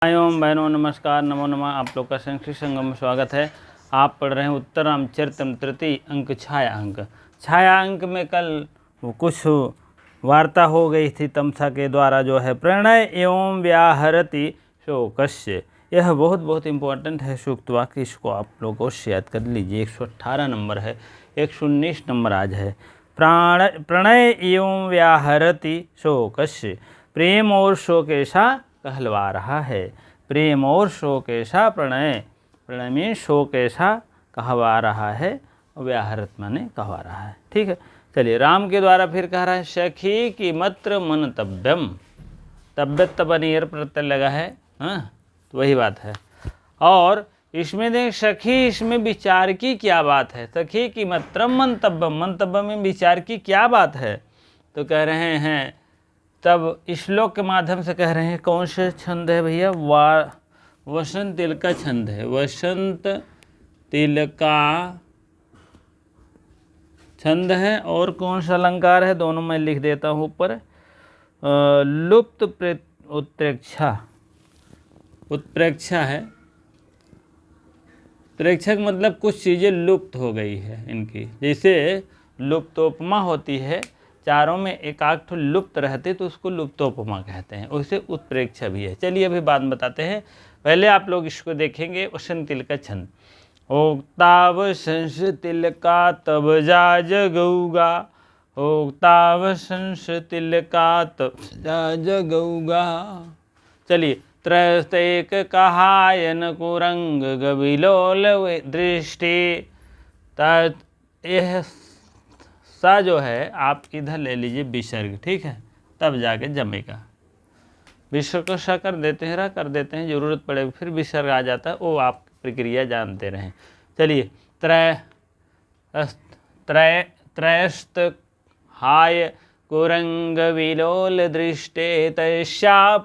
ओम बहनों नमस्कार, नमो नमः। आप लोग का संस्कृत संगम में स्वागत है। आप पढ़ रहे हैं उत्तर रामचरितम तृतीय अंक छाया अंक। छाया अंक में कल कुछ वार्ता हो गई थी तमसा के द्वारा, जो है प्रणय एवं व्याहरति शोकस्य। यह बहुत इम्पोर्टेंट है सूक्त वाक्य, इसको आप लोग को याद कर लीजिए। 118 नंबर है, 119 नंबर आज है। प्रणय एवं व्याहरति शोकस्य, प्रेम और शोक ऐसा कहलवा रहा है। प्रेम और शोक ऐसा प्रणय में शोक ऐसा कहवा रहा है, व्याहरत माने कहवा रहा है। ठीक है, चलिए राम के द्वारा फिर कह रहा है सखी की मत्र मनतव्यम। तब्यत तबनीर प्रत्यय लगा है, हाँ तो वही बात है। और इसमें देख सखी, इसमें विचार की क्या बात है। सखी की मत्रम मंतव्यम, मंतव्य में विचार की क्या बात है। तो कह रहे हैं, तब श्लोक के माध्यम से कह रहे हैं कौन से छंद है भैया, वसंत तिल का छंद है। वसंत तिल का छंद है। और कौन सा अलंकार है, दोनों मैं लिख देता हूँ ऊपर। लुप्त उत्प्रेक्षा, उत्प्रेक्षा है। प्रेक्षक मतलब कुछ चीज़ें लुप्त हो गई है इनकी, जैसे लुप्तोपमा होती है, चारों में एक आध ठो लुप्त रहते तो उसको लुप्तोपमा कहते हैं, उससे उत्प्रेक्षा भी है। चलिए अभी बात बताते हैं, पहले आप लोग इसको देखेंगे। वसंत तिल का छंद, ओक्ताव संस तिल का तब जा जगऊगा, ओक्ताव संस तिल का तब जा जगऊगा। चलिए, त्रैस्तेक कहायन कुरंग गबिलोल दृष्टि। यह सा जो है आप इधर ले लीजिए विसर्ग, ठीक है, तब जाके जमेगा। विसर्ग को सा कर देते हैं, रा कर देते हैं, जरूरत पड़े फिर विसर्ग आ जाता है, वो आप प्रक्रिया जानते रहें। चलिए, त्रयस्त हाय कुरंग विलोल दृष्टे तस्या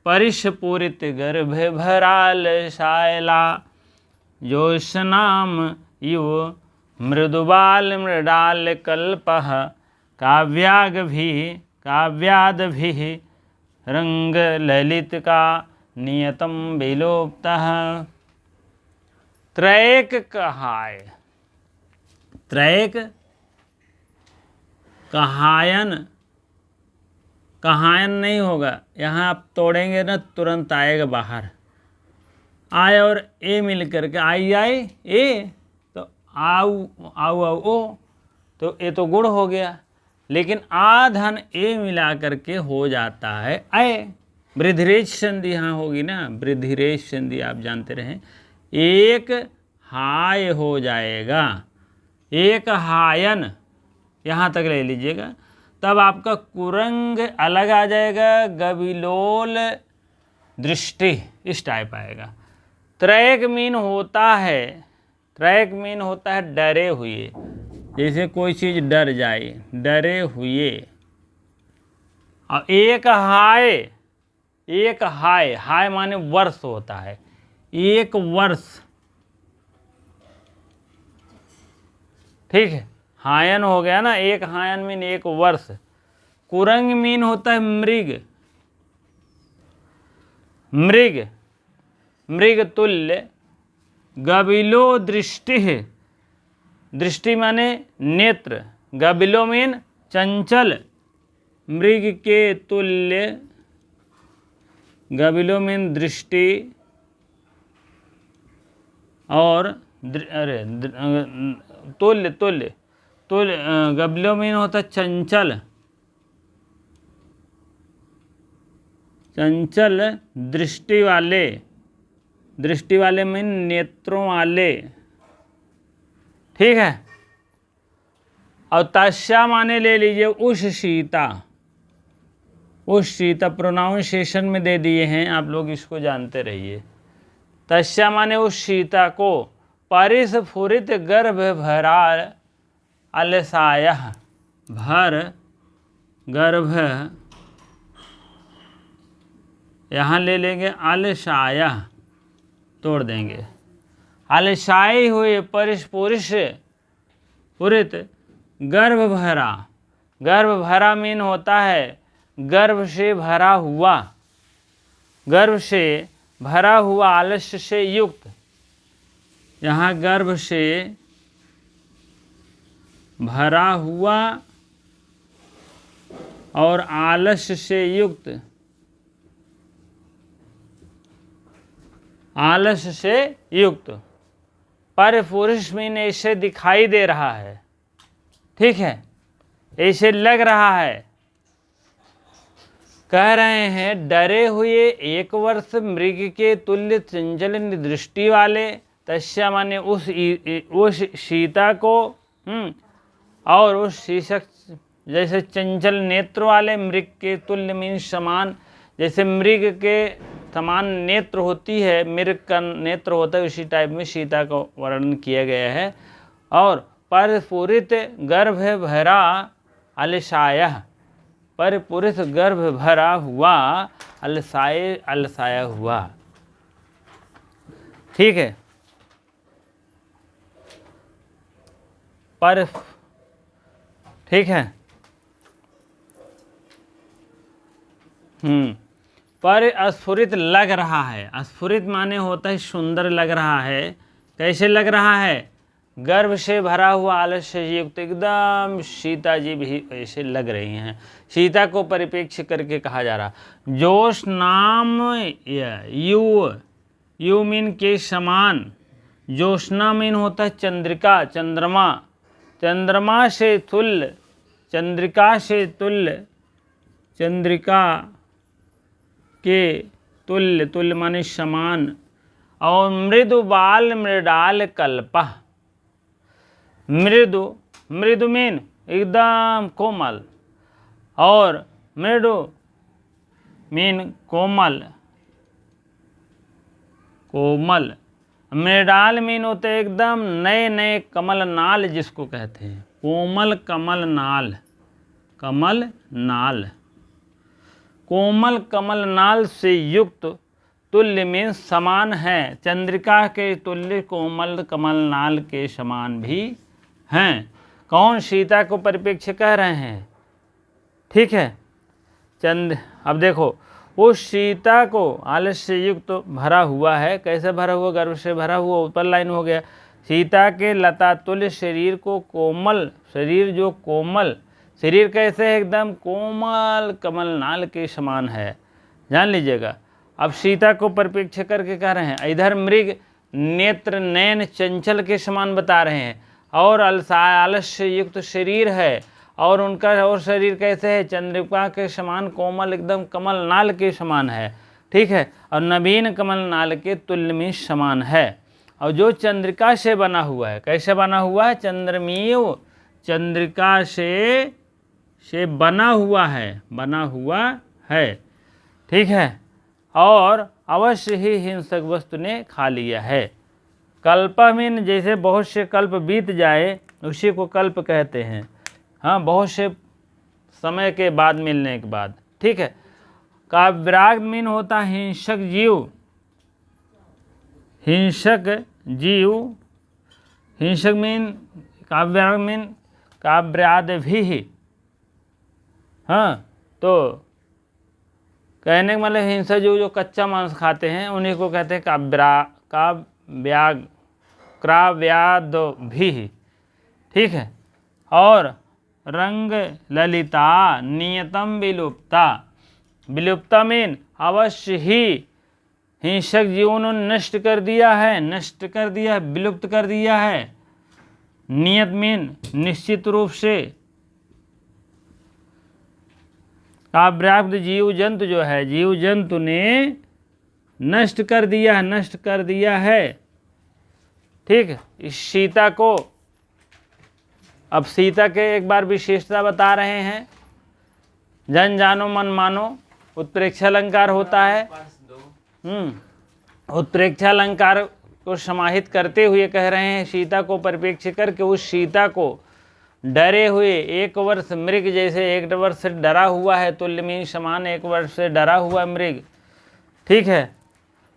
परिस्फुरित गर्भ भराल शायला। जोशनाम युव मृदुबाल मृडाल कल्पः काव्यादभिः रंग ललित का नियतम विलोप्तः। त्रैक कहाय, त्रैक कहायन, कहायन नहीं होगा, यहाँ आप तोड़ेंगे ना तुरंत आएगा बाहर। आय और ए मिल करके आई ए, तो आऊ आऊ आऊ ओ, तो ए तो गुण हो गया। लेकिन आ धन ए मिला करके हो जाता है अय। वृद्धिरेच संधि यहाँ होगी ना, वृद्धिरेच संधि आप जानते रहें। एक हाय हो जाएगा, एक हायन यहाँ तक ले लीजिएगा, तब आपका कुरंग अलग आ जाएगा, गबिलोल दृष्टि इस टाइप आएगा। त्रैक मीन होता है, त्रैक मीन होता है डरे हुए, जैसे कोई चीज़ डर जाए, डरे हुए। और एक हाय, एक हाय, हाय माने वर्ष होता है, एक वर्ष, ठीक है, हायन हो गया ना, एक हायन मीन एक वर्ष। कुरंग मीन होता है मृग, मृग, मृग तुल्य। गबिलो दृष्टि, दृष्टि माने नेत्र, गबिलो मीन चंचल, मृग के तुल्य, गबिलो मीन दृष्टि। और तुल्य, तुल्य, तुल्य, गबिलो मीन होता चंचल, चंचल दृष्टि वाले, दृष्टि वाले मीन नेत्रों वाले, ठीक है। और तस्या माने ले लीजिए उस सीता, उस सीता प्रोनाउंसिएशन में दे दिए हैं, आप लोग इसको जानते रहिए। तस्या माने उस सीता को, परिस्फुरित गर्भ भरा अलसाया, भर गर्भ, यहाँ ले लेंगे अलसाया, तोड़ देंगे, अलसाए हुए, परिस्फुरित गर्भ भरा। गर्भ भरा मीन होता है गर्भ से भरा हुआ, गर्भ से भरा हुआ आलस्य से युक्त, यहाँ गर्भ से भरा हुआ और आलस्य से युक्त, आलस्य से युक्त पर पुरुष में ऐसे दिखाई दे रहा है, ठीक है, ऐसे लग रहा है। कह रहे हैं डरे हुए 1 वर्ष मृग के तुल्य चंचल दृष्टि वाले, तस्या माने उस सीता को, और उस शीशक जैसे चंचल नेत्र वाले, मृग के तुल्य मीन समान, जैसे मृग के समान नेत्र होती है, मृग का नेत्र होता है, उसी टाइप में सीता को वर्णन किया गया है। और परपुरित गर्भ भरा अलसाया, परपुरित गर्भ भरा हुआ अलसाया हुआ, ठीक है। पर ठीक है, पर स्फुरित लग रहा है। स्फुरित माने होता है सुंदर लग रहा है। कैसे लग रहा है? गर्भ से भरा हुआ आलस्य से युक्त, एकदम सीता जी भी ऐसे लग रही हैं। सीता को परिप्रेक्ष्य करके कहा जा रहा। जोश नाम यू मीन के समान, जोशना मीन होता है चंद्रिका, चंद्रमा, चंद्रमा से तुल्य, चंद्रिका से तुल्य, चंद्रिका के तुल्य, तुल्य माने समान। और मृदु बाल मृडाल कल्पा, मृदु, मृदु मीन एकदम कोमल, और मृदु मीन कोमल, कोमल। मृडाल मीन होते एकदम नए नए कमल नाल, जिसको कहते हैं कोमल कमल नाल, कमल नाल, कोमल कमल नाल से युक्त। तुल्य में समान है, चंद्रिका के तुल्य कोमल कमल नाल के समान भी हैं। कौन? सीता को परिप्रेक्ष्य कह रहे हैं, ठीक है। अब देखो, उस सीता को आलस्य से युक्त भरा हुआ है। कैसे भरा हुआ? गर्भ से भरा हुआ, ऊपर लाइन हो गया। सीता के लता तुल्य शरीर को कोमल, शरीर जो कोमल, शरीर कैसे है? एकदम कोमल कमल नाल के समान है, जान लीजिएगा। अब सीता को परिप्रेक्ष्य करके कह रहे हैं। इधर मृग नेत्र नयन चंचल के समान बता रहे हैं, और आलस्य युक्त शरीर है, और उनका और शरीर कैसे है? चंद्रिका के समान कोमल, एकदम कमल नाल के समान है, ठीक है। और नवीन कमल नाल के तुल्य में समान है। और जो चंद्रिका से बना हुआ है, कैसे बना हुआ है? चंद्रमीय, चंद्रिका से बना हुआ है, बना हुआ है, ठीक है। और अवश्य ही हिंसक वस्तु ने खा लिया है। कल्प में जैसे बहुत से कल्प बीत जाए, उसी को कल्प कहते हैं। हाँ, बहुत से समय के बाद, मिलने के बाद, ठीक है। काव्यराग मीन होता है हिंसक जीव, हिंसक जीव, हिंसक मीन, काव्यराग मीन काव्याद भी। हाँ, तो कहने का मतलब हिंसक जीव जो कच्चा मांस खाते हैं, उन्हीं को कहते हैं काव्याद भी, ठीक है। और रंग ललिता नियतम विलुप्ता, विलुप्ता मीन अवश्य ही हिंसक जीवों ने नष्ट कर दिया है, नष्ट कर दिया है, विलुप्त कर दिया है। नियत मीन निश्चित रूप से। काव्याब्द जीव जंतु जो है, जीव जंतु ने नष्ट कर दिया है, नष्ट कर दिया है, ठीक। इस सीता को, अब सीता के एक बार विशेषता बता रहे हैं। जन जानो मन मानो, उत्प्रेक्षा अलंकार होता है। उत्प्रेक्षा अलंकार को समाहित करते हुए कह रहे हैं, सीता को परिप्रेक्ष्य करके उस सीता को डरे हुए 1 वर्ष मृग, जैसे 1 वर्ष से डरा हुआ है, तुल्य में समान 1 वर्ष से डरा हुआ मृग, ठीक है।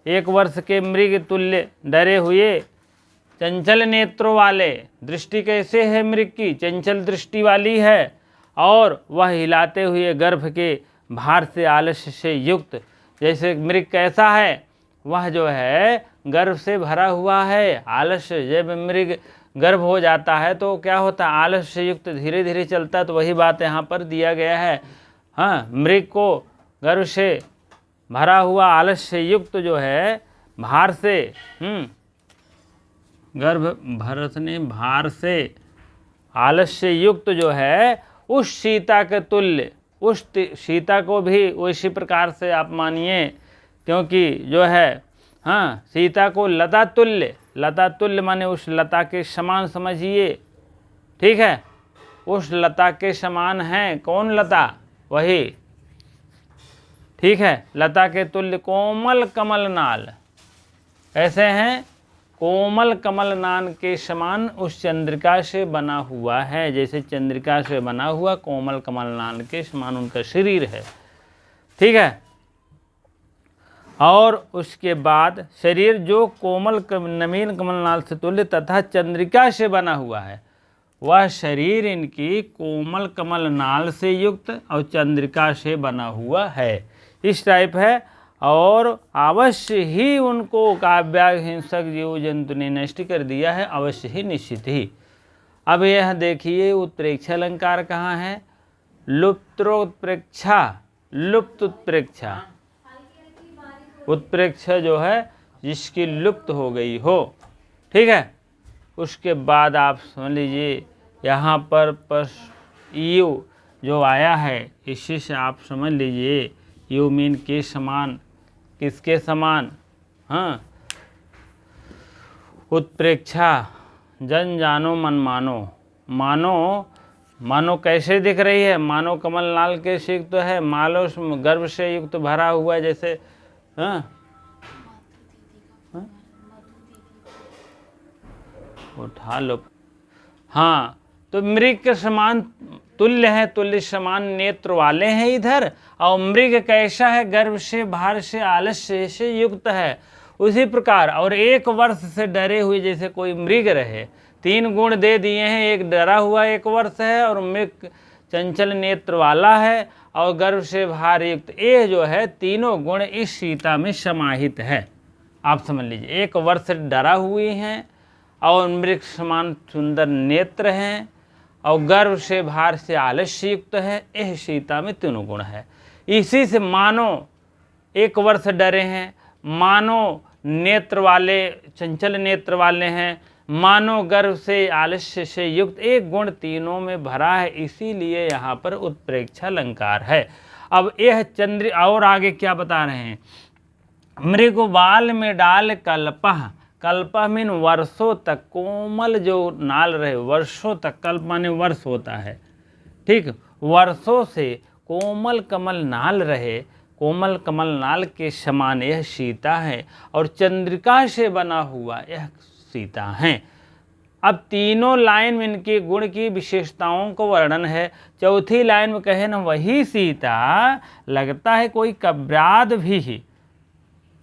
1 वर्ष के मृग तुल्य डरे हुए, चंचल नेत्रों वाले, दृष्टि कैसे है मृग की? चंचल दृष्टि वाली है। और वह हिलाते हुए गर्भ के भार से आलस्य से युक्त, जैसे मृग कैसा है, वह जो है गर्भ से भरा हुआ है, आलस्य। जब मृग गर्भ हो जाता है तो क्या होता है, आलस्य से युक्त धीरे धीरे चलता है। तो वही बात यहाँ पर दिया गया है। हाँ, मृग को गर्भ से भरा हुआ आलस्य से युक्त जो है भार से, गर्भ भरत ने भार से आलस्य से युक्त जो है उस सीता के तुल्य, उस सीता को भी उसी प्रकार से आप मानिए, क्योंकि जो है हाँ सीता को लता तुल्य, लता तुल्य माने उस लता के समान समझिए। ठीक है, उस लता के समान है। कौन लता? वही। ठीक है, लता के तुल्य कोमल कमल नाल, ऐसे हैं कोमल कमल नान के समान उस चंद्रिका से बना हुआ है। जैसे चंद्रिका से बना हुआ कोमल कमल नान के समान उनका शरीर है। ठीक है, और उसके बाद शरीर जो कोमल नवीन कमलनाल से तुल्य तथा चंद्रिका से बना हुआ है, वह शरीर इनकी कोमल कमलनाल से युक्त और चंद्रिका से बना हुआ है। इस टाइप है। और अवश्य ही उनको काव्य हिंसक जीव जंतु ने नष्ट कर दिया है, अवश्य ही, निश्चित ही। अब यह देखिए उत्प्रेक्षा अलंकार कहाँ है? लुप्त्रोत्प्रेक्षा, लुप्त उत्प्रेक्षा, उत्प्रेक्षा जो है जिसकी लुप्त हो गई हो। ठीक है, उसके बाद आप समझ लीजिए यहाँ पर यू जो आया है, इसी से आप समझ लीजिए यू मीन के समान, किसके समान? हाँ, उत्प्रेक्षा, जन जानो मन मानो। मानो, मानो कैसे दिख रही है? मानो कमलनाल के से युक्त है, मालो गर्भ से युक्त भरा हुआ है, जैसे हाँ उठा लो। हाँ, तो मृग के समान तुल्य है, तुल्य समान नेत्र वाले हैं इधर। और मृग कैसा है? गर्भ से भार से आलस्य से युक्त है। उसी प्रकार और 1 वर्ष से डरे हुए जैसे कोई मृग रहे। 3 गुण दे दिए हैं, एक डरा हुआ 1 वर्ष है, और मृग चंचल नेत्र वाला है, और गर्भ से भार युक्त। ये जो है तीनों गुण इस सीता में समाहित है। आप समझ लीजिए, 1 वर्ष से डरा हुए हैं, और मृग समान सुंदर नेत्र हैं, और गर्भ से भार से आलस्य युक्त है। यह सीता में तीनों गुण है। इसी से मानो 1 वर्ष डरे हैं, मानो नेत्र वाले, चंचल नेत्र वाले हैं, मानो गर्भ से आलस्य से युक्त, एक गुण तीनों में भरा है। इसीलिए यहाँ पर उत्प्रेक्षा अलंकार है। अब यह चंद्र और आगे क्या बता रहे हैं? मृगबाल में डाल कल्पह, कल्पह मीन वर्षों तक, कोमल जो नाल रहे वर्षों तक, कल्प माने वर्ष होता है। ठीक, वर्षों से कोमल कमल नाल रहे, कोमल कमल नाल के समान यह सीता है, और चंद्रिका से बना हुआ यह सीता है। अब तीनों लाइन में इनके गुण की विशेषताओं को वर्णन है। चौथी लाइन में कहे न वही सीता, लगता है कोई कव्याद भी,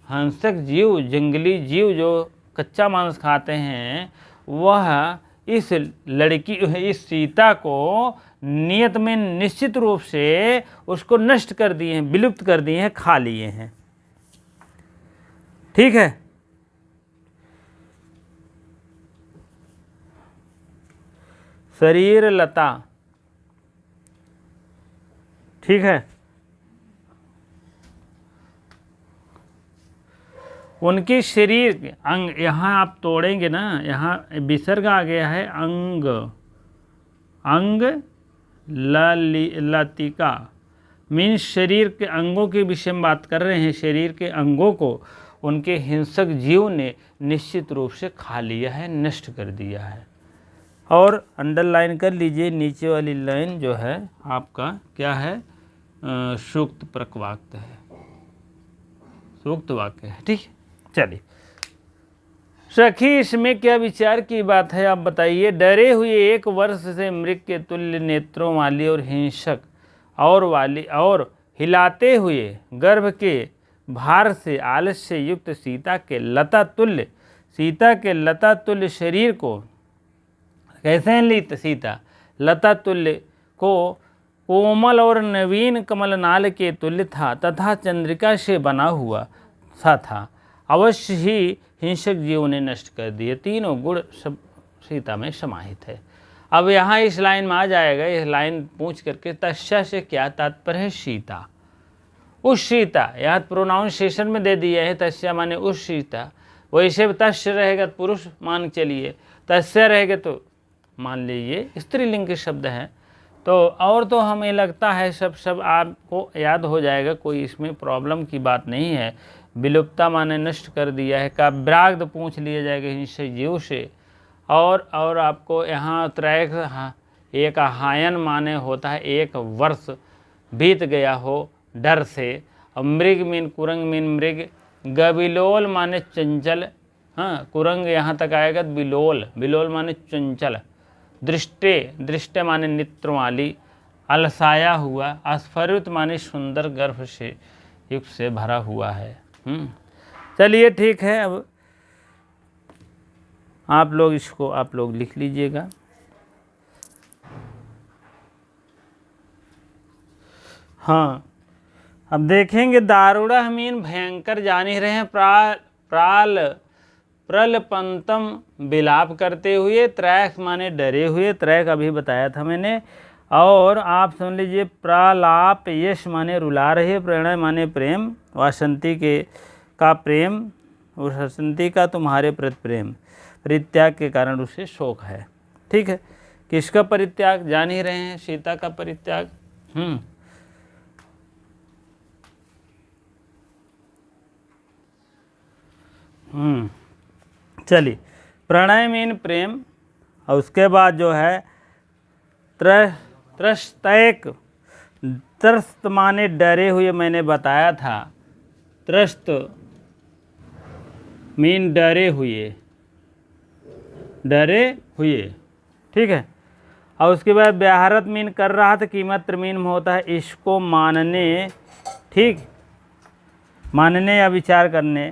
हंसक जीव, जंगली जीव जो कच्चा मांस खाते हैं, वह इस लड़की, इस सीता को नियत में निश्चित रूप से उसको नष्ट कर दिए हैं, विलुप्त कर दिए हैं, खा लिए हैं। ठीक है, शरीर लता, ठीक है, उनके शरीर के अंग, यहाँ आप तोड़ेंगे ना, यहाँ विसर्ग आ गया है अंग, अंग लतिका मीन्स शरीर के अंगों के विषय में बात कर रहे हैं। शरीर के अंगों को उनके हिंसक जीव ने निश्चित रूप से खा लिया है, नष्ट कर दिया है। और अंडरलाइन कर लीजिए, नीचे वाली लाइन जो है आपका क्या है? सूक्त प्रकवाक्य है, सूक्त वाक्य है। ठीक, चलिए सखी, इसमें क्या विचार की बात है आप बताइए। डरे हुए 1 वर्ष से मृग के तुल्य नेत्रों वाली और हिंसक और हिलाते हुए गर्भ के भार से आलस्य युक्त सीता के लता तुल्य शरीर को कैसे ली? सीता लता तुल्य को कोमल और नवीन कमलनाल के तुल्य था तथा चंद्रिका से बना हुआ सा था। अवश्य ही हिंसक जीवों ने नष्ट कर दिए। तीनों गुण सब सीता में समाहित है। अब यहाँ इस लाइन में आ जाएगा, इस लाइन पूछ करके तस्या से क्या तात्पर्य है? सीता, उस सीता। यहाँ प्रोनाउंसिएशन में दे दिया है तस्या माने उस सीता। वैसे तस्य रहेगा तो पुरुष मान चलिए, तस्या रहेगा तो मान लीजिए स्त्रीलिंग के शब्द हैं। तो और तो हमें लगता है सब आपको याद हो जाएगा, कोई इसमें प्रॉब्लम की बात नहीं है। विलुप्ता माने नष्ट कर दिया है। काव्याग्ध पूछ लिया जाएगा हिंसक जीव से। और आपको यहाँ त्रैक एक हायन माने होता है एक वर्ष बीत गया हो डर से। और मृग मीन कुरंग मीन मृग। गबिलोल माने चंचल। हाँ, कुरंग यहाँ तक आएगा। बिलोल, बिलोल माने चंचल। दृष्टे माने नेत्र वाली। अलसाया हुआ। अस्फुरित माने सुंदर गर्भ से युक्त से भरा हुआ है। चलिए ठीक है, अब आप लोग लिख लीजिएगा। हाँ, अब देखेंगे दारुड़ा मीन भयंकर जान ही रहे हैं। प्रलपंतम विलाप करते हुए। त्रैक माने डरे हुए। त्रैक अभी बताया था मैंने। और आप सुन लीजिए, प्रलाप यश माने रुला रहे। प्रणय माने प्रेम। वासंती का प्रेम, वासंती का तुम्हारे प्रति प्रेम। परित्याग के कारण उसे शोक है। ठीक है, किसका परित्याग? जान ही रहे हैं, सीता का परित्याग। चलिए, प्रणय मीन प्रेम। और उसके बाद जो है त्रस्तैक। त्रस्त माने डरे हुए, मैंने बताया था। त्रस्त मीन डरे हुए, डरे हुए। ठीक है, और उसके बाद व्याहरत मीन कर रहा था। कीमत मीन में होता है इसको मानने। ठीक, मानने या विचार करने।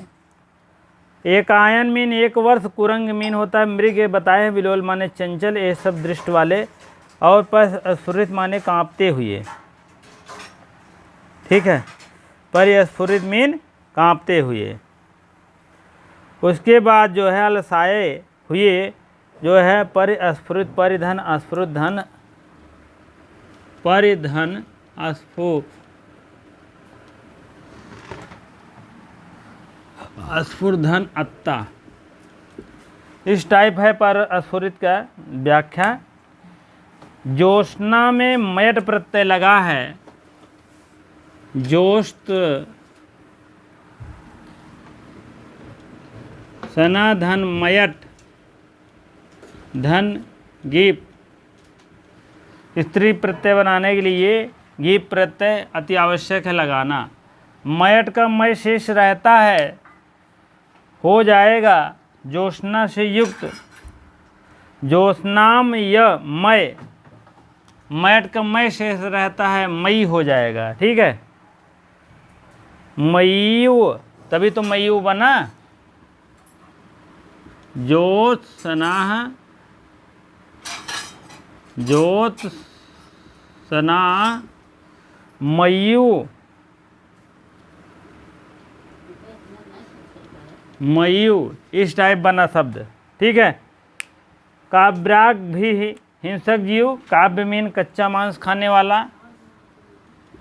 एकायन मीन एक वर्ष। कुरंग मीन होता है मृग, बताए हैं। बिलोल माने चंचल, ये सब दृष्ट वाले। और स्फुरित माने कांपते हुए। ठीक है, स्फुरित मीन कांपते हुए। उसके बाद जो है अलसाए हुए जो है स्फुरित परिधन अस्फुरित धन। परिधन स्फुरधन अत्ता। इस टाइप है पर स्फुरित का व्याख्या। ज्योत्स्ना में मयट प्रत्यय लगा है। जोस्त सना धन मयट धन गीप। स्त्री प्रत्यय बनाने के लिए गीप प्रत्यय अति आवश्यक है लगाना। मयट का मय शेष रहता है, हो जाएगा ज्योत्स्ना से युक्त। ज्योत्स्नाम य मय, मयट का मय शेष रहता है, मई हो जाएगा। ठीक है, मयू, तभी तो मयू बना। ज्योत्सना, ज्योत्सना मयू, मयू, इस टाइप बना शब्द। ठीक है, काव्याग भी हिंसक जीव। काव्य मीन कच्चा मांस खाने वाला।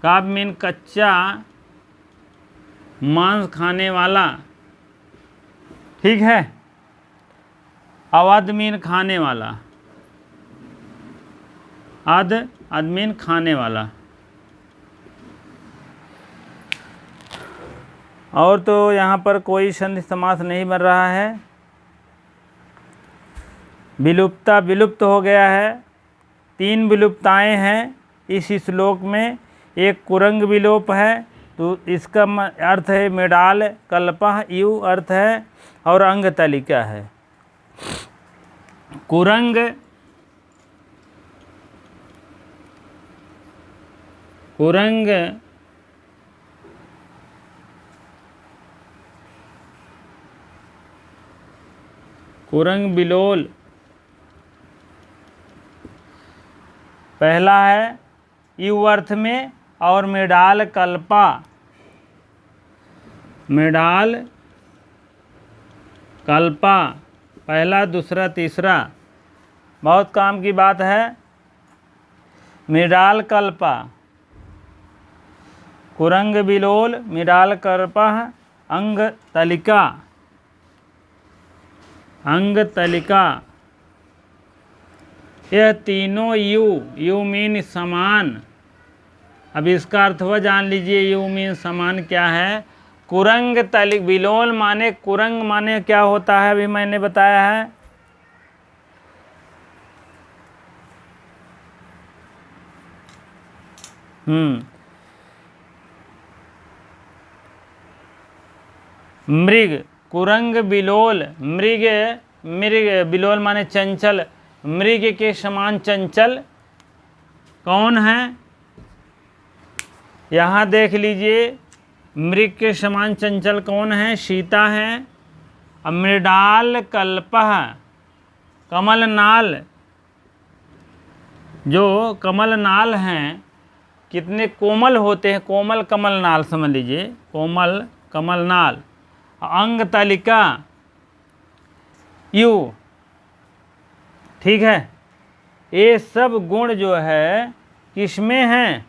काव्य मीन कच्चा मांस खाने वाला। ठीक है, अवध मीन खाने वाला। अदमीन खाने वाला। और तो यहाँ पर कोई संधि समास नहीं बन रहा है। विलुप्ता विलुप्त हो गया है। 3 विलुप्ताएँ हैं इस श्लोक में। एक कुरंग विलोप है, तो इसका अर्थ है मेडाल। कल्पह यू अर्थ है, और अंग तालिका है। कुरंग, कुरंग कुरंग बिलोल पहला है। यू अर्थ में, और मेडाल कल्पा, मेडाल कल्पा, पहला दूसरा तीसरा, बहुत काम की बात है। मेडाल कल्पा, कुरंग बिलोल, मेडाल कल्पा, अंग तलिका, अंग तलिका, यह तीनों यू मीन समान। अब इसका अर्थ वह जान लीजिए, यू मीन समान क्या है। कुरंग तलिक, बिलोल माने कुरंग माने क्या होता है, अभी मैंने बताया है। मृग, कुरंग बिलोल, मृग, मृग बिलोल माने चंचल, मृग के समान चंचल कौन है, यहाँ देख लीजिए। मृग के समान चंचल कौन है, सीता है। मृडाल कल्पः, कमलनाल, जो कमलनाल हैं कितने कोमल होते हैं, कोमल कमलनाल समझ लीजिए, कोमल कमलनाल। अंग तलिका यू, ठीक है। ये सब गुण जो है किसमें हैं,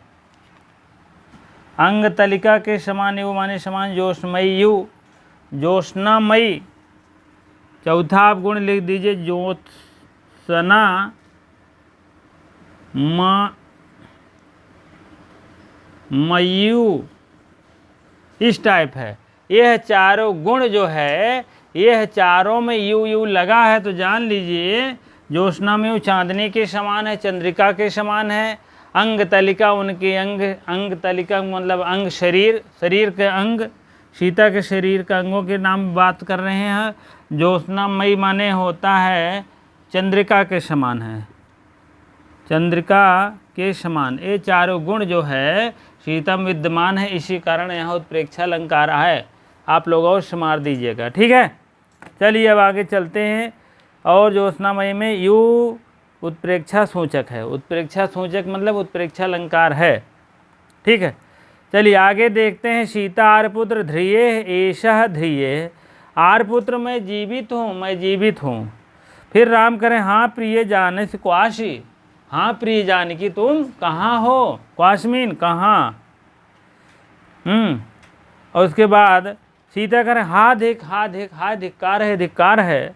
अंग तलिका के समान, यू माने समान, ज्योत्समयी यू, ज्योत्सनामयी। चौथा आप गुण लिख दीजिए, ज्योत्सना मयू, इस टाइप है। यह चारों गुण जो है, यह चारों में यू लगा है तो जान लीजिए ज्योत्सना में चांदनी के समान है, चंद्रिका के समान है। अंग तलिका उनके अंग, अंग तलिका मतलब अंग, शरीर, शरीर के अंग, सीता के शरीर के अंगों के नाम बात कर रहे हैं। ज्योत्सनामयी माने होता है चंद्रिका के समान है, चंद्रिका के समान। ये चारों गुण जो है सीता में विद्यमान है, इसी कारण यहाँ उत्प्रेक्षा अलंकार है। आप लोग और मार दीजिएगा, ठीक है। चलिए अब आगे चलते हैं। और ज्योत्सनामयी में यू उत्प्रेक्षा सूचक है, उत्प्रेक्षा सूचक मतलब उत्प्रेक्षा अलंकार है, ठीक है। चलिए आगे देखते हैं। सीता आर्यपुत्र ध्रिये एषः ध्रिये, आर्यपुत्र मैं जीवित हूँ, मैं जीवित हूँ। फिर राम करें हाँ प्रिय जानसि क्वासी, हाँ प्रिय जानकी तुम कहाँ हो, क्वास्मीन कहाँ। और उसके बाद सीता करें हा धिक, हा धिक, हा धिक्कार है, धिक्कार है।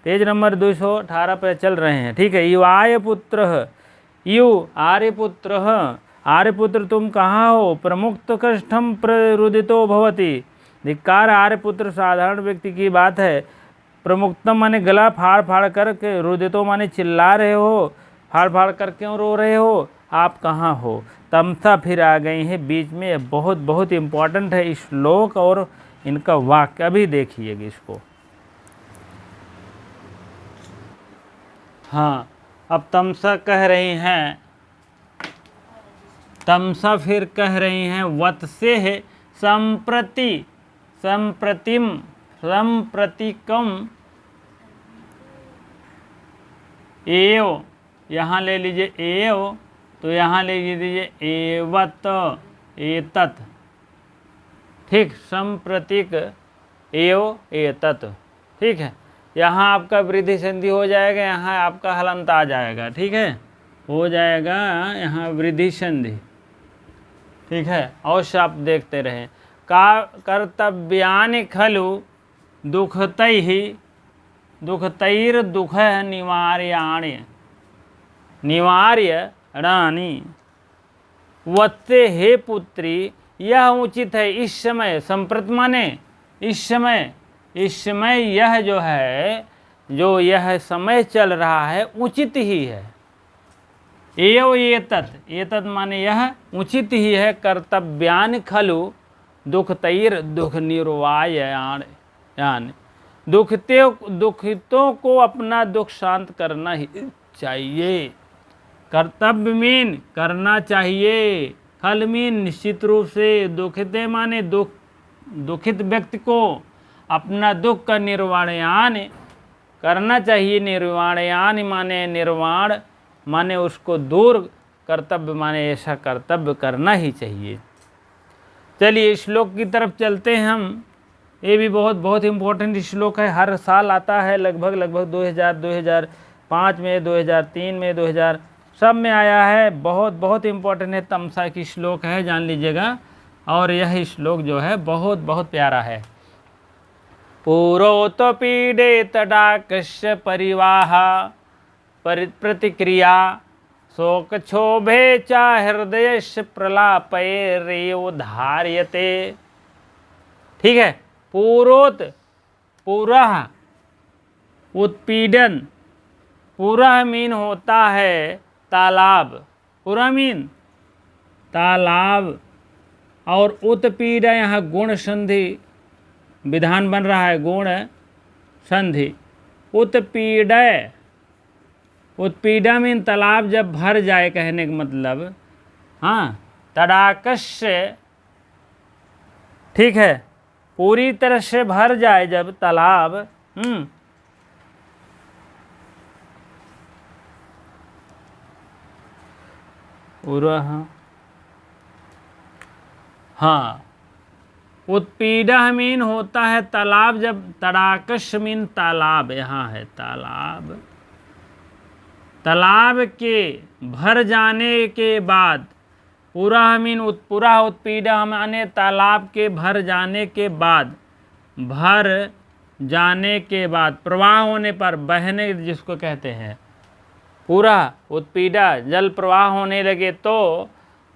पेज नंबर 218 पर चल रहे हैं, ठीक है। यू आर्यपुत्र, यू आर्यपुत्र, आर्यपुत्र तुम कहाँ हो, प्रमुक्त कष्टम प्ररुदितो भवति। धिक्कार, आर्यपुत्र साधारण व्यक्ति की बात है। प्रमुक्तम माने गला फाड़ फाड़ करके, रुदितो माने चिल्ला रहे हो, फाड़ फाड़ कर क्यों रो रहे हो, आप कहाँ हो। तमसा फिर आ गई है बीच में, बहुत बहुत इम्पॉर्टेंट है इस श्लोक और इनका वाक्य, अभी देखिएगा इसको। हाँ, अब तमसा कह रही हैं, तमसा फिर कह रही हैं वत्से है संप्रति, संप्रतिम, संप्रतिकम एव, यहाँ ले लीजिए एव, तो यहाँ ले लीजिए एवत, एतत, ठीक। संप्रतिक एव एतत, ठीक है। यहाँ आपका वृद्धि संधि हो जाएगा, यहाँ आपका हलंत आ जाएगा, ठीक है, हो जाएगा यहाँ वृद्धि संधि, ठीक है। अवश्य आप देखते रहें। का कर्तव्यानि खलु दुखतैहि, दुखतैर दुख निवार्याणि, निवार्य रानी। वत्से हे पुत्री, यह उचित है इस समय, संप्रत माने इस समय, इस समय यह जो है, जो यह समय चल रहा है उचित ही है। एव एतत्, एतत् माने यह उचित ही है। कर्तव्यानि खलु दुखतैर दुख निर्वायान, दुखितों को अपना दुख शांत करना ही चाहिए। कर्तव्य मीन करना चाहिए, खल मीन निश्चित रूप से, दुखिते माने दुख, दुखित व्यक्ति को अपना दुख का निर्वाणयान करना चाहिए। निर्वाणयान माने निर्वाण माने उसको दूर कर्तव्य माने ऐसा कर्तव्य करना ही चाहिए। चलिए श्लोक की तरफ चलते हैं हम। ये भी बहुत इम्पोर्टेंट श्लोक है, हर साल आता है लगभग 2005 में, 2003 में, 2000 सब में आया है। बहुत इम्पोर्टेंट है, तमसा की श्लोक है, जान लीजिएगा। और यह श्लोक जो है बहुत प्यारा है। पूरोत पीड़े तडाकस्य परिवाह प्रतिक्रिया शोक क्षोभे च हृदयस्य प्रलापैरेव धार्यते। ठीक है, पूरोत पूरा उत्पीड़न, पूरा मीन होता है तालाब, पूरा मीन तालाब, और उत्पीड़ा यहाँ गुण संधि विधान बन रहा है, गुण संधि। उत्पीड़ा मीन तालाब जब भर जाए, कहने का मतलब, हाँ, तड़ाकस्य, ठीक है, पूरी तरह से भर जाए जब तालाब, हाँ, उत्पीड़ा मीन होता है तालाब, जब तड़ाकश मीन तालाब, यहाँ है तालाब, तालाब के भर जाने के बाद, पूरा मीन पूरा उत्पीड़ा माने तालाब के भर जाने के बाद, भर जाने के बाद, प्रवाह होने पर, बहने जिसको कहते हैं, पूरा उत्पीड़ा जल प्रवाह होने लगे तो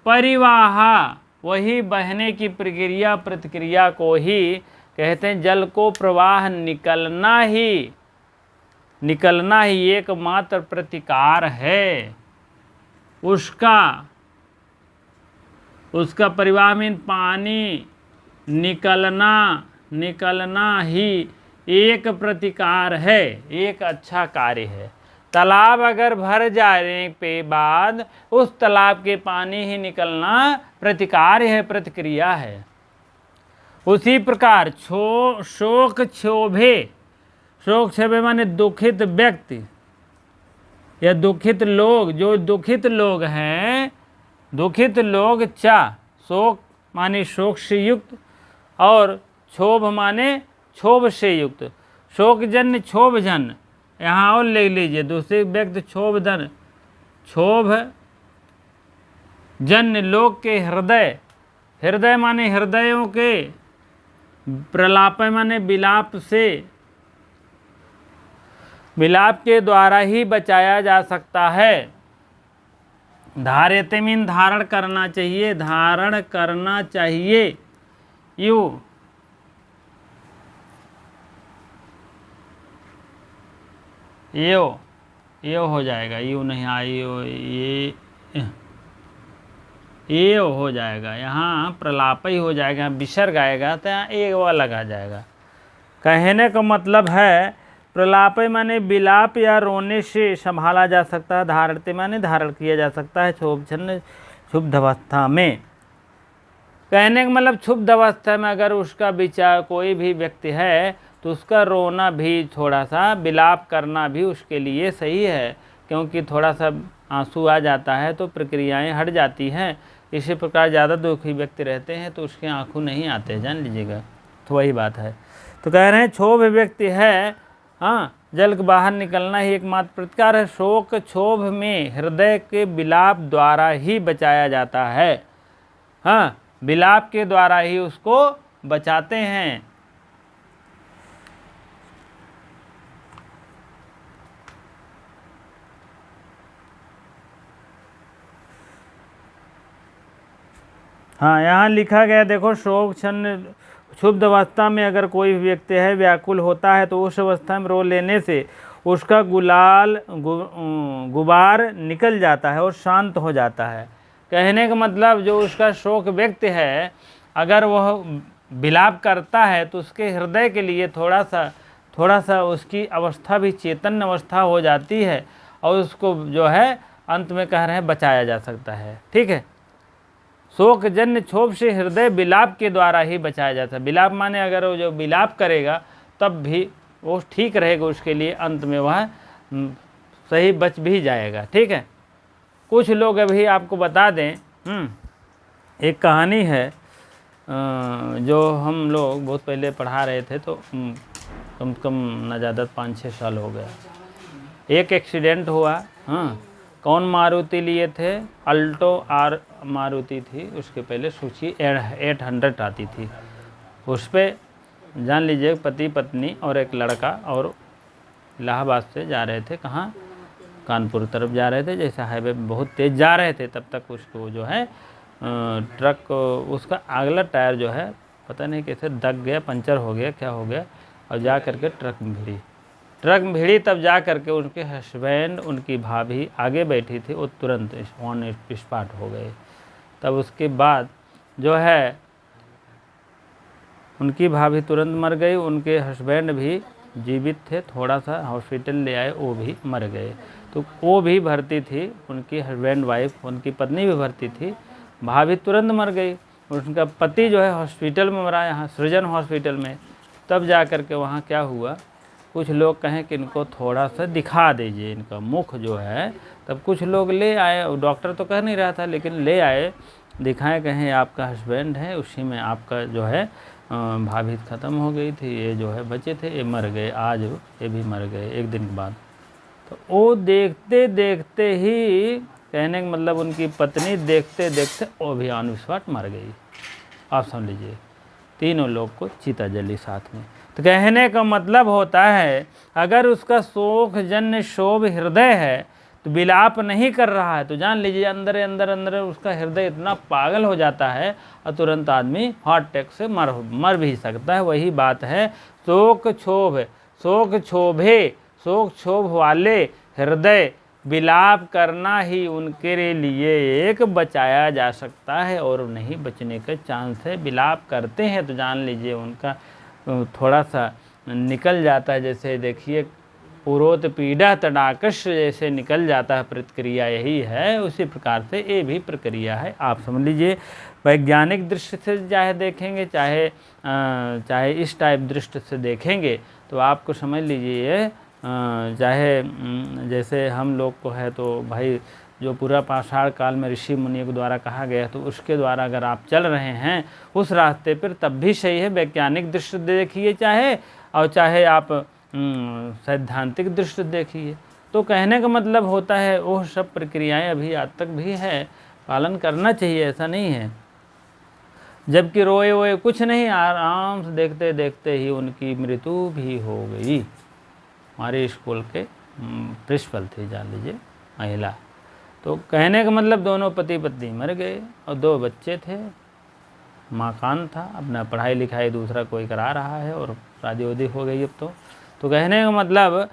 परिवाह, वही बहने की प्रक्रिया प्रतिक्रिया को ही कहते हैं। जल को प्रवाह निकलना ही एकमात्र प्रतिकार है उसका परिवाह में पानी निकलना ही एक प्रतिकार है, एक अच्छा कार्य है। तालाब अगर भर जाने के बाद उस तालाब के पानी ही निकलना प्रतिकार है, प्रतिक्रिया है। उसी प्रकार शोक क्षोभे माने दुखित व्यक्ति या दुखित लोग, जो दुखित लोग हैं, दुखित लोग शोक माने शोक से युक्त, और क्षोभ माने क्षोभ से युक्त। शोकजन्य क्षोभजन्य, यहाँ और ले लीजिए, दूसरे व्यक्ति क्षोभधन, क्षोभ जन्य लोग के हृदय माने हृदयों के, प्रलाप माने विलाप से, विलाप के द्वारा ही बचाया जा सकता है। धार्यते मीन धारण करना चाहिए, धारण करना चाहिए। यो हो जाएगा, यू नहीं आयो, ये हो जाएगा, यहाँ प्रलाप ही हो जाएगा, विसर्ग आएगा तो यहाँ एक अलग आ जाएगा। कहने का मतलब है प्रलाप माने विलाप या रोने से संभाला जा सकता है, धारते माने धारण किया जा सकता है, क्षुब्ध अवस्था में। कहने का मतलब क्षुब्ध अवस्था में अगर उसका विचार कोई भी व्यक्ति है तो उसका रोना भी, थोड़ा सा विलाप करना भी उसके लिए सही है, क्योंकि थोड़ा सा आंसू आ जाता है तो प्रक्रियाएं हट जाती हैं। इसी प्रकार ज़्यादा दुखी व्यक्ति रहते हैं तो उसके आंसू नहीं आते, जान लीजिएगा, तो वही बात है। तो कह रहे हैं क्षोभ व्यक्ति है, हाँ, जल के बाहर निकलना ही एकमात्र प्रतिकार है। शोक क्षोभ में हृदय के विलाप द्वारा ही बचाया जाता है, हाँ, विलाप के द्वारा ही उसको बचाते हैं। हाँ, यहाँ लिखा गया देखो, शोक क्षुब्ध अवस्था में अगर कोई व्यक्ति है व्याकुल होता है तो उस अवस्था में रो लेने से उसका गुबार निकल जाता है और शांत हो जाता है। कहने का मतलब जो उसका शोक व्यक्ति है अगर वह विलाप करता है तो उसके हृदय के लिए थोड़ा सा उसकी अवस्था भी चेतन अवस्था हो जाती है और उसको जो है अंत में कह रहे हैं बचाया जा सकता है। ठीक है, शोक जन्य क्षोभ से हृदय विलाप के द्वारा ही बचाया जाता है। विलाप माने अगर वो जो विलाप करेगा तब भी वो ठीक रहेगा, उसके लिए अंत में वह सही बच भी जाएगा। ठीक है, कुछ लोग अभी आपको बता दें, एक कहानी है जो हम लोग बहुत पहले पढ़ा रहे थे, तो कम से कम न ज़्यादा 5-6 साल हो गया। एक एक्सीडेंट हुआ। कौन मारुति लिए थे? अल्टो आर मारुति थी, उसके पहले सूची 800 आती थी। उस पर जान लीजिए पति पत्नी और एक लड़का और इलाहाबाद से जा रहे थे, कहाँ? कानपुर तरफ जा रहे थे। जैसे हाईवे बहुत तेज़ जा रहे थे, तब तक उसको जो है ट्रक, उसका अगला टायर जो है पता नहीं कैसे दग गया, पंचर हो गया, क्या हो गया, और जा करके ट्रक में भिड़ी। तब जा करके उनके हस्बैंड, उनकी भाभी आगे बैठी थी, वो तुरंत ऑन स्पॉट हो गए। तब उसके बाद जो है उनकी भाभी तुरंत मर गई, उनके हस्बैंड भी जीवित थे, थोड़ा सा हॉस्पिटल ले आए, वो भी मर गए। तो वो भी भर्ती थी, उनकी हस्बैंड वाइफ, उनकी पत्नी भी भर्ती थी, भाभी तुरंत मर गई। उनका पति जो है हॉस्पिटल में मरा, यहाँ सृजन हॉस्पिटल में। तब जा कर के वहाँ क्या हुआ, कुछ लोग कहें कि इनको थोड़ा सा दिखा दीजिए इनका मुख जो है। तब कुछ लोग ले आए, डॉक्टर तो कह नहीं रहा था, लेकिन ले आए, दिखाए, कहें आपका हस्बैंड है, उसी में आपका जो है भाभी ख़त्म हो गई थी, ये जो है बचे थे, ये मर गए, आज ये भी मर गए 1 दिन के बाद। तो वो देखते देखते ही, कहने का मतलब उनकी पत्नी देखते देखते वो भी ऑन स्पॉट मर गई। आप समझ लीजिए, तीनों लोग को चिता जली साथ में। तो कहने का मतलब होता है, अगर उसका शोक जन्य शोभ हृदय है तो विलाप नहीं कर रहा है, तो जान लीजिए अंदर अंदर उसका हृदय इतना पागल हो जाता है और तुरंत आदमी हार्ट अटैक से मर भी सकता है। वही बात है, शोक क्षोभ वाले हृदय विलाप करना ही उनके लिए एक बचाया जा सकता है, और नहीं बचने का चांस है। विलाप करते हैं तो जान लीजिए उनका थोड़ा सा निकल जाता है, जैसे देखिए पुरोत पीड़ा तड़ाकश जैसे निकल जाता है, प्रतिक्रिया यही है। उसी प्रकार से ये भी प्रक्रिया है। आप समझ लीजिए, वैज्ञानिक दृष्टि से चाहे देखेंगे, चाहे इस टाइप दृष्टि से देखेंगे, तो आपको समझ लीजिए, चाहे जैसे हम लोग को है तो भाई जो पूरा पाषाण काल में ऋषि मुनियों के द्वारा कहा गया, तो उसके द्वारा अगर आप चल रहे हैं उस रास्ते पर, तब भी सही है। वैज्ञानिक दृष्टि देखिए चाहे आप सैद्धांतिक दृष्टि देखिए। तो कहने का मतलब होता है वो सब प्रक्रियाएं अभी आज तक भी है, पालन करना चाहिए, ऐसा नहीं है। जबकि रोए कुछ नहीं, आराम से देखते देखते ही उनकी मृत्यु भी हो गई। हमारे स्कूल के प्रिंसिपल थे, जान लीजिए, महिला। तो कहने का मतलब दोनों पति पत्नी मर गए और 2 बच्चे थे। मकान था, अपना पढ़ाई लिखाई दूसरा कोई करा रहा है, और शादी वादी हो गई अब तो कहने का मतलब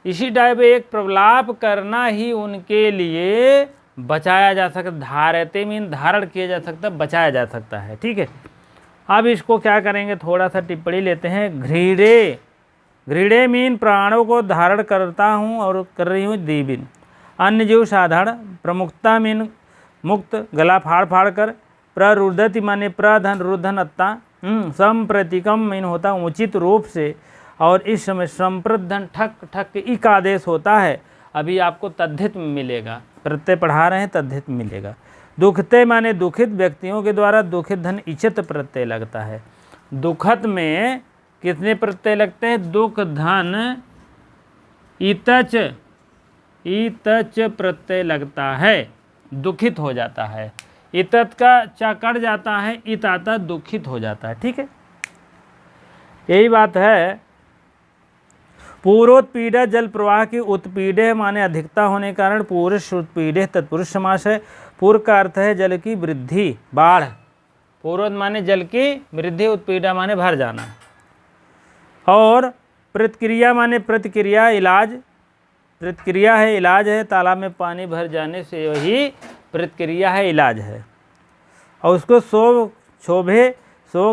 इसी टाइप एक प्रलाप करना ही उनके लिए बचाया जा सकता, धारते मीन धारण किया जा सकता, बचाया जा सकता है। ठीक है, अब इसको क्या करेंगे, थोड़ा सा टिप्पणी लेते हैं। घृणे मीन प्राणों को धारण करता हूँ और कर रही हूँ दीबिन। अन्य जीव साधारण। प्रमुखता मीन मुक्त, गला फाड़ कर। प्ररुदति माने प्रधन रुधन अत्ता। संप्रतिकम मीन होता उचित रूप से, और इस समय संप्रधन ठक इक आदेश होता है। अभी आपको तद्धित मिलेगा, प्रत्यय पढ़ा रहे हैं, तद्धित मिलेगा। दुखते माने दुखित व्यक्तियों के द्वारा दुखित धन इचत प्रत्यय लगता है। दुखत में कितने प्रत्यय लगते हैं? दुख धन इतच प्रत्यय लगता है, दुखित हो जाता है। इतत का चा कट जाता है, इत आता दुखित हो जाता है। ठीक है, यही बात है। पूर्वोत्पीड़ा जल प्रवाह की उत्पीड़े माने अधिकता होने के कारण पुरुष उत्पीड़े तत्पुरुष समास है। पूर्व का अर्थ है जल की वृद्धि, बाढ़। पूर्व माने जल की वृद्धि, उत्पीड़ा माने भर जाना, और प्रतिक्रिया माने प्रतिक्रिया, इलाज। प्रतिक्रिया है, इलाज है। तालाब में पानी भर जाने से वही प्रतिक्रिया है, इलाज है। और उसको शोक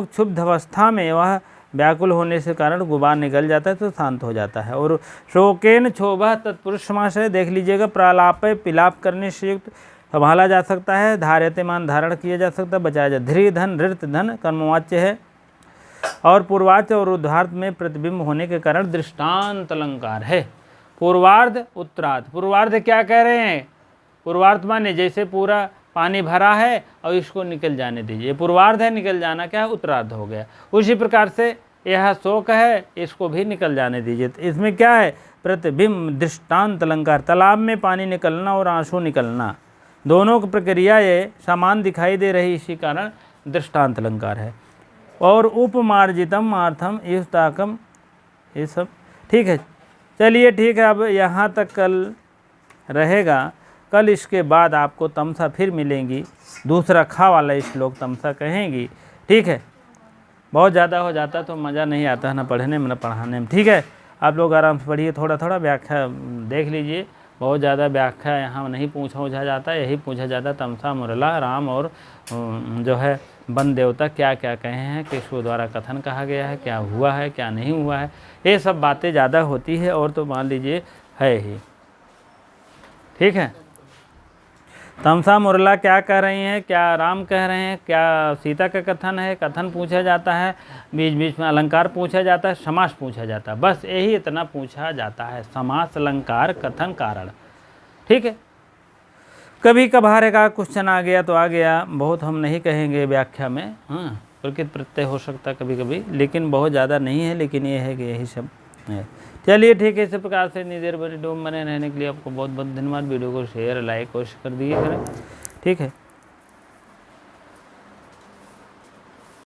क्षुब्ध अवस्था में वह व्याकुल होने से कारण गुबार निकल जाता है, तो शांत हो जाता है। और शोकेन क्षोभा तत्पुरुष समास है, देख लीजिएगा। प्रालाप पिलाप करने से युक्त संभाला जा सकता है। धार्यते मान धारण किया जा सकता है, बचाया जा। धृ धन ऋत धन कर्मवाच्य है, और पूर्वाच्य और उद्धार्थ में प्रतिबिंब होने के कारण दृष्टांत अलंकार है। पूर्वार्ध उत्तरार्ध। पूर्वार्ध क्या कह रहे हैं? पूर्वार्ध माने जैसे पूरा पानी भरा है और इसको निकल जाने दीजिए, पूर्वार्ध है, निकल जाना क्या है, उत्तरार्ध हो गया। उसी प्रकार से यह शोक है, इसको भी निकल जाने दीजिए। तो इसमें क्या है, प्रतिबिंब दृष्टांत अलंकार, तालाब में पानी निकलना और आंसू निकलना दोनों की प्रक्रिया ये समान दिखाई दे रही, इसी कारण दृष्टांत अलंकार है। और उपमार्जितम अर्थम युक्ताकम, ये सब ठीक है। चलिए ठीक है, अब यहाँ तक कल रहेगा। कल इसके बाद आपको तमसा फिर मिलेंगी, दूसरा खा वाला श्लोक तमसा कहेंगी, ठीक है। बहुत ज़्यादा हो जाता तो मज़ा नहीं आता है ना पढ़ने में ना पढ़ाने में, ठीक है। आप लोग आराम से पढ़िए, थोड़ा थोड़ा व्याख्या देख लीजिए। बहुत ज़्यादा व्याख्या यहाँ नहीं पूछा जाता, यही पूछा जाता तमसा मुरला राम और जो है वन देवता क्या क्या कहे हैं, किसको द्वारा कथन कहा गया है, क्या हुआ है क्या नहीं हुआ है, ये सब बातें ज़्यादा होती है। और तो मान लीजिए है ही, ठीक है। तमसा मुरला क्या कह रही हैं, क्या राम कह रहे हैं, क्या सीता का कथन है, कथन पूछा जाता है, बीच बीच में अलंकार पूछा जाता है, समास पूछा जाता है, बस यही इतना पूछा जाता है, समास अलंकार कथन कारण, ठीक है। कभी कभार का क्वेश्चन आ गया तो आ गया, बहुत हम नहीं कहेंगे व्याख्या में, हाँ प्रकृत प्रत्यय हो सकता कभी कभी, लेकिन बहुत ज़्यादा नहीं है। लेकिन ये है कि यही सब है। चलिए ठीक है, इसी प्रकार से इतनी देर बड़ी डोम बने रहने के लिए आपको बहुत बहुत धन्यवाद। वीडियो को शेयर लाइक और कर दिए करें, ठीक है।